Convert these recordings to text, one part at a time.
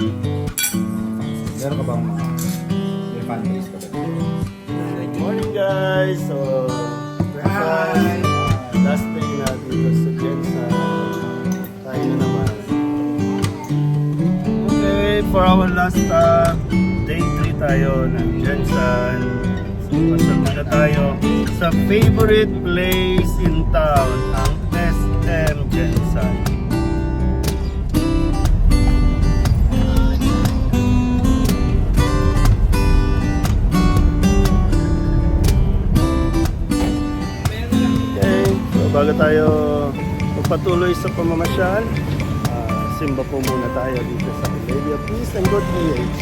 Meron ka bang mga may fan base ka ba? Good morning guys! So, breakfast. Last day na dito sa Jensen. Tayo na naman. Okay, for our last stop, day 3 tayo ng Jensen. So, pasal na tayo sa favorite place in town, ang SM Jensen. Bago tayo magpatuloy sa pamamasyal, simba po muna tayo dito sa Lady of Peace and Good PH.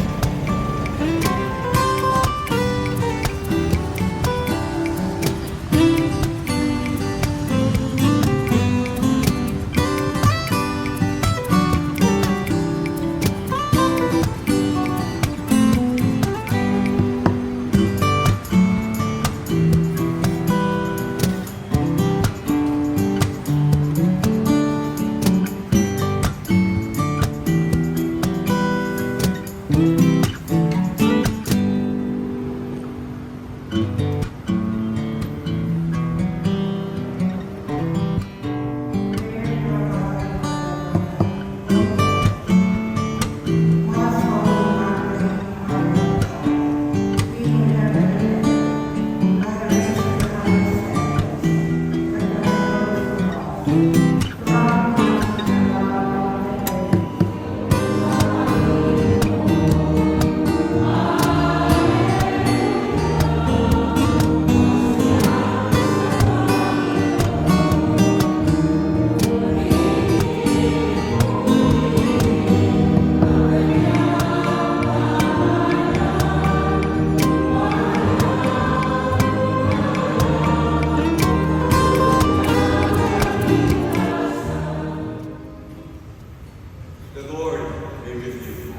The Lord be with you.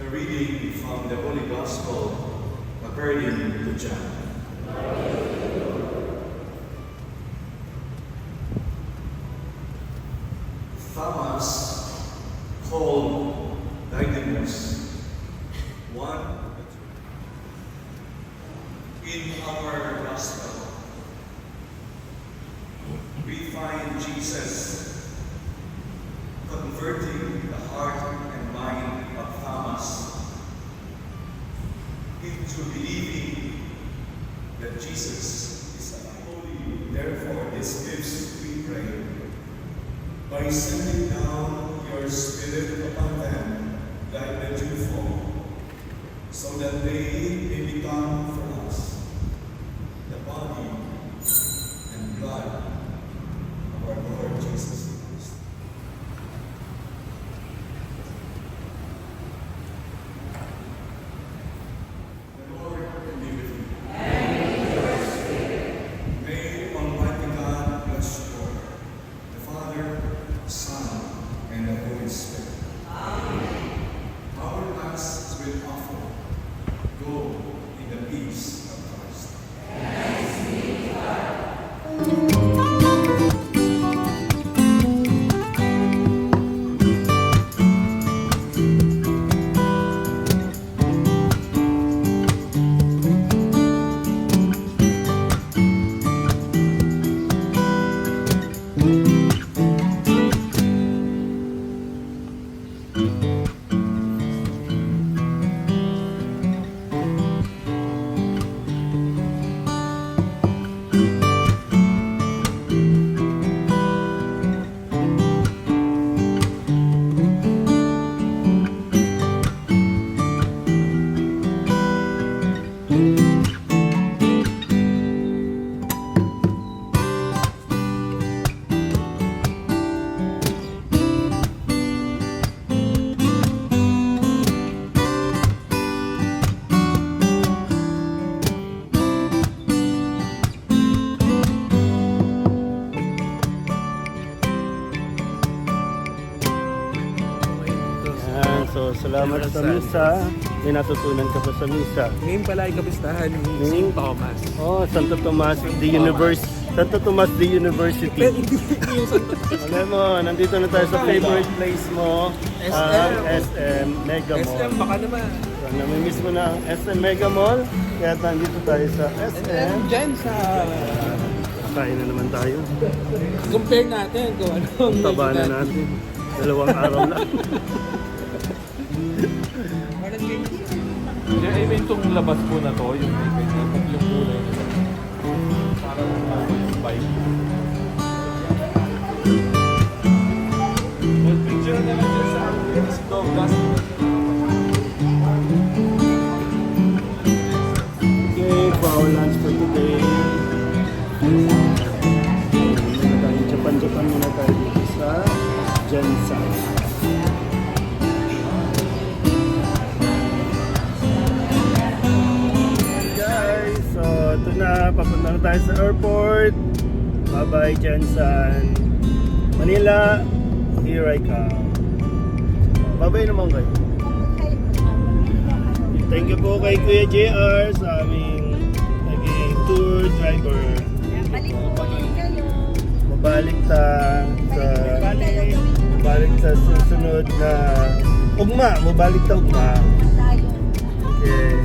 A reading from the Holy Gospel according to John. Thomas, called Didymus, one in our Gospel, we find Jesus converting the heart and mind of Thomas into believing that Jesus is alive. Therefore, this gives we pray, by sending down your Spirit upon them like the dewfall, so that they may become for us the body and blood of our Lord Jesus Christ. The Lord be with you. May Almighty God bless you all, the Father, the Son, and the Holy Spirit. Amen. Our Mass will offer. Go in the peace of Christ. So, salamat sa misa. May natutunan ka pa sa misa. Ngayon pala ay kapistahan ni Hmm. St. Thomas. Oh, Santo Tomas, the Santo Tomas de University. Alam mo, nandito na tayo sa favorite place mo, SM Mega Mall. SM, baka naman. So, namimiss mo na ang SM Mega Mall, kaya nandito tayo sa SM. Diyan sa... Kain na naman tayo. Compare natin kung anong... Taba na natin. 2 araw na. Yung event yung labas po na to, yung event na tatlong kulay nila. Parang yung bike. Well, picture na lang dyan sa Douglas. Okay, for our lunch for today. Japan muna tayo dito sa Jensen. Guys, so ito na, papunta na tayo sa airport. Bye bye Jensen. Manila, here I come. Bye bye naman kayo. Thank you po kay Kuya JR sa aming naging tour driver. Balik po ulit kayo. Mabalik sa susunod na ugma. Mabalik ta ugma. Tayo. Okay.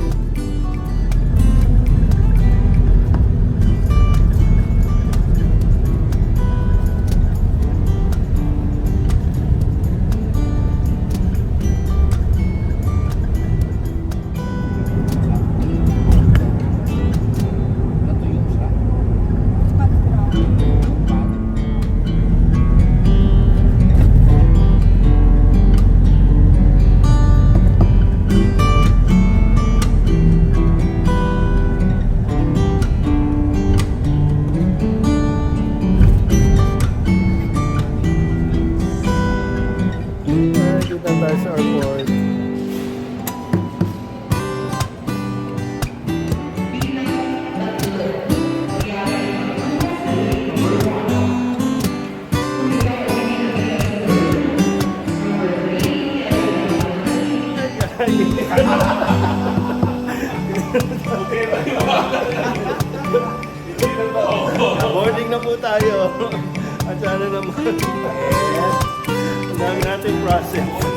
Dito tayo sa airport. Boarding na po tayo. At sana naman. Ang dami natin process.